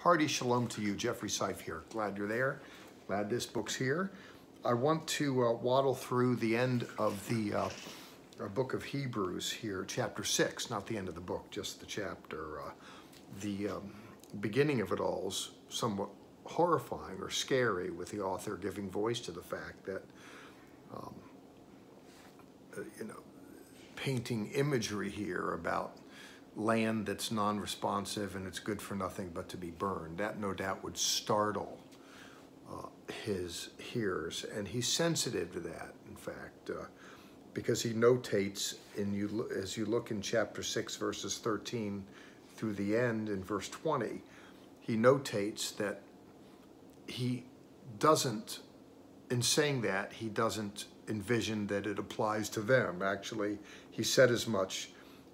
Hearty shalom to you, Jeffrey Seif here. Glad you're there. Glad this book's here. I want to waddle through the end of the book of Hebrews here, chapter 6, not the end of the book, just the chapter. The beginning of it all is somewhat horrifying or scary, with the author giving voice to the fact that, painting imagery here about land that's non-responsive and it's good for nothing but to be burned. That no doubt would startle his hearers, and he's sensitive to that, in fact, because he notates as you look in chapter 6, verses 13 through the end in verse 20, he notates that he doesn't, in saying that, he doesn't envision that it applies to them. Actually, he said as much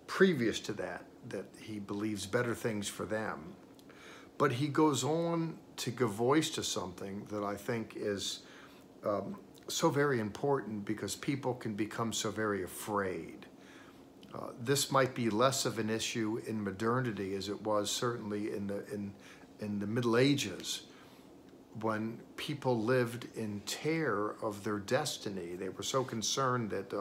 previous to that he believes better things for them. But he goes on to give voice to something that I think is so very important, because people can become so very afraid. This might be less of an issue in modernity as it was certainly in the Middle Ages, when people lived in terror of their destiny. They were so concerned that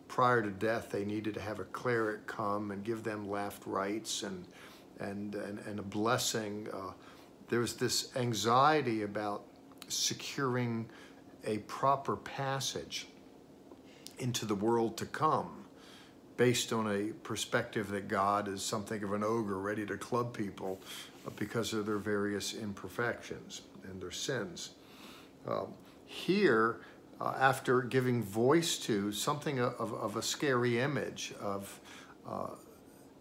prior to death they needed to have a cleric come and give them last rites and a blessing. There's this anxiety about securing a proper passage into the world to come, based on a perspective that God is something of an ogre ready to club people because of their various imperfections and their sins. Here, after giving voice to something of a scary image of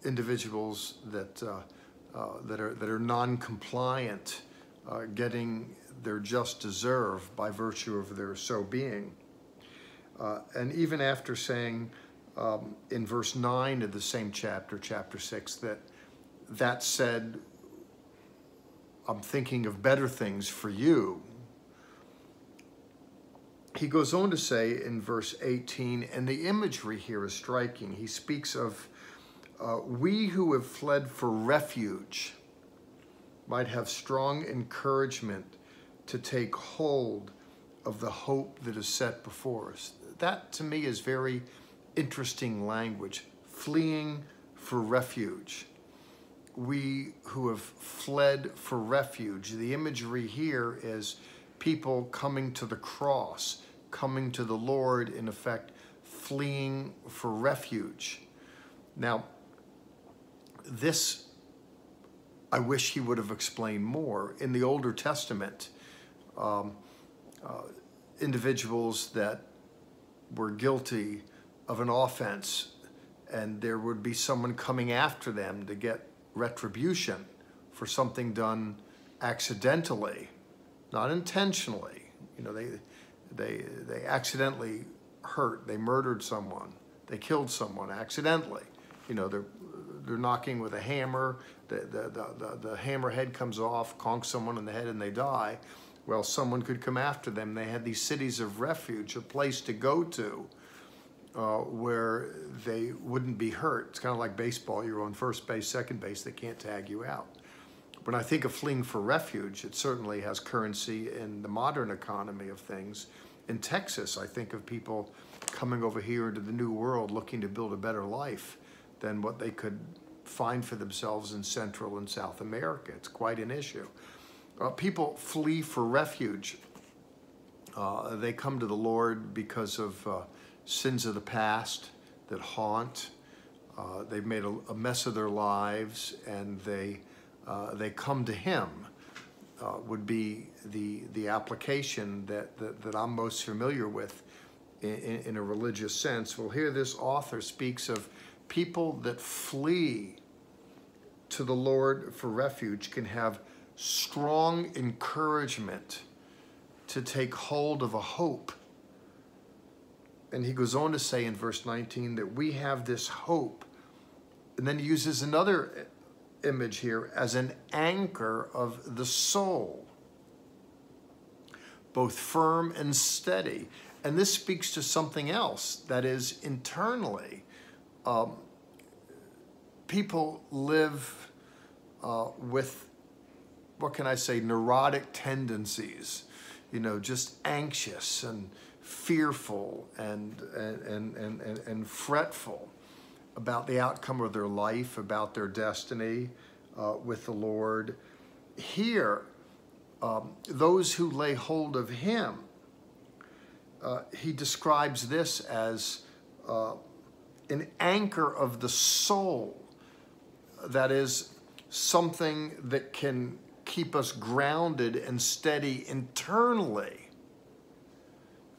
individuals that are non-compliant, getting their just deserve by virtue of their so being, and even after saying in verse 9 of the same chapter, chapter 6, that said, I'm thinking of better things for you. He goes on to say in verse 18, and the imagery here is striking. He speaks of we who have fled for refuge might have strong encouragement to take hold of the hope that is set before us. That to me is very interesting language. Fleeing for refuge. We who have fled for refuge. The imagery here is people coming to the cross, coming to the Lord, in effect, fleeing for refuge. Now, this, I wish he would have explained more. In the Older Testament, individuals that were guilty of an offense, and there would be someone coming after them to get retribution for something done accidentally, not intentionally. They accidentally hurt, they murdered someone, they killed someone accidentally. They're knocking with a hammer, the hammer head comes off, conks someone in the head, and they die. Well, someone could come after them. They had these cities of refuge, a place to go to where they wouldn't be hurt. It's kind of like baseball. You're on first base, second base, they can't tag you out. When I think of fleeing for refuge, it certainly has currency in the modern economy of things. In Texas, I think of people coming over here into the New World looking to build a better life than what they could find for themselves in Central and South America. It's quite an issue. People flee for refuge. They come to the Lord because of sins of the past that haunt. They've made a mess of their lives, and they come to Him. Would be the application that I'm most familiar with in a religious sense. Well, here this author speaks of people that flee to the Lord for refuge can have strong encouragement to take hold of a hope. And he goes on to say in verse 19 that we have this hope. And then he uses another image here as an anchor of the soul, both firm and steady. And this speaks to something else, that is, internally. People live with what can I say, neurotic tendencies, you know, just anxious and fearful and fretful about the outcome of their life, about their destiny with the Lord. Here, those who lay hold of him, he describes this as an anchor of the soul. That is something that can keep us grounded and steady internally.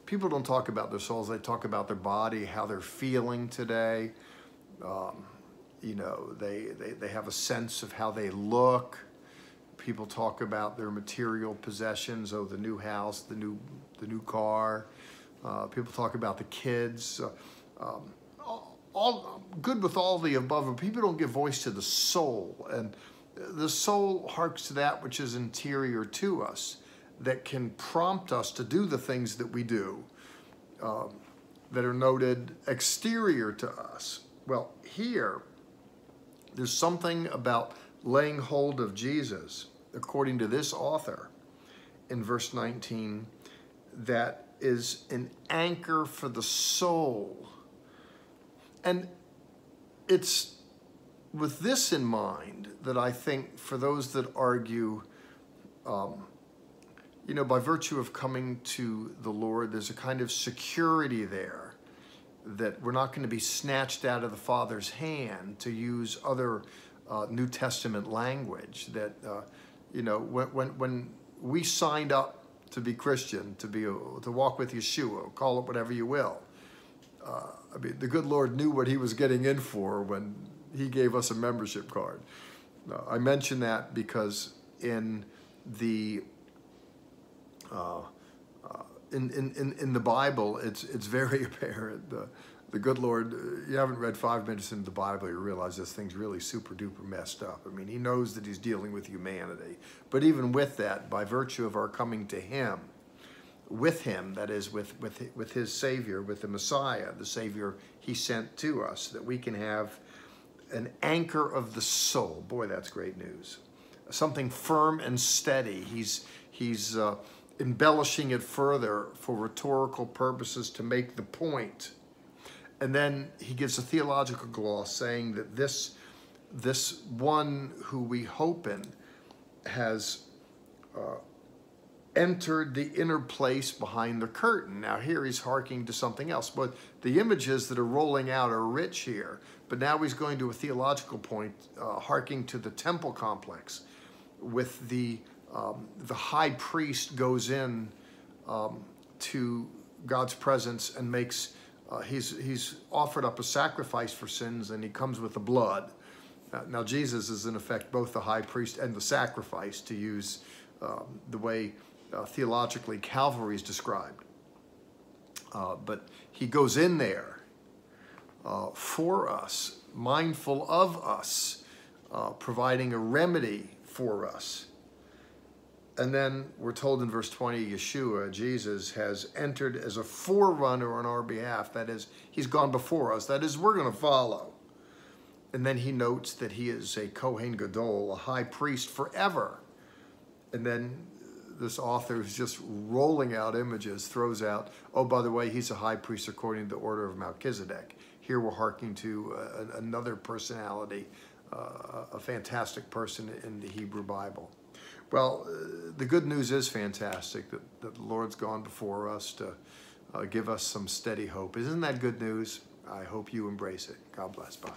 People don't talk about their souls, they talk about their body, how they're feeling today. You know, they have a sense of how they look. People talk about their material possessions, oh, the new house, the new car. People talk about the kids. All good with all the above, but people don't give voice to the soul. And the soul harks to that which is interior to us, that can prompt us to do the things that we do, that are noted exterior to us. Well, here, there's something about laying hold of Jesus, according to this author, in verse 19, that is an anchor for the soul. And it's with this in mind that I think for those that argue, you know, by virtue of coming to the Lord, there's a kind of security there that we're not going to be snatched out of the Father's hand, to use other New Testament language, that, you know, when we signed up to be Christian, to walk with Yeshua, call it whatever you will, I mean, the good Lord knew what he was getting in for when he gave us a membership card. I mention that because in the in the Bible, it's very apparent. The good Lord, you haven't read 5 minutes into the Bible, you realize this thing's really super duper messed up. I mean, he knows that he's dealing with humanity. But even with that, by virtue of our coming to him, with him, that is with his Savior, with the Messiah, the Savior he sent to us, that we can have an anchor of the soul. Boy, that's great news. Something firm and steady. He's embellishing it further for rhetorical purposes to make the point. And then he gives a theological gloss saying that this one who we hope in has entered the inner place behind the curtain. Now here he's harking to something else, but the images that are rolling out are rich here. But now he's going to a theological point, harking to the temple complex, with the high priest goes in to God's presence and makes, he's offered up a sacrifice for sins, and he comes with the blood. Now Jesus is in effect both the high priest and the sacrifice, to use the way theologically Calvary is described. But he goes in there for us, mindful of us, providing a remedy for us. And then we're told in verse 20, Yeshua, Jesus, has entered as a forerunner on our behalf. That is, he's gone before us. That is, we're going to follow. And then he notes that he is a Kohen Gadol, a high priest forever. And then this author is just rolling out images, throws out, oh, by the way, he's a high priest according to the order of Melchizedek. Here we're harking to another personality, a fantastic person in the Hebrew Bible. Well, the good news is fantastic, that the Lord's gone before us to give us some steady hope. Isn't that good news? I hope you embrace it. God bless. Bye.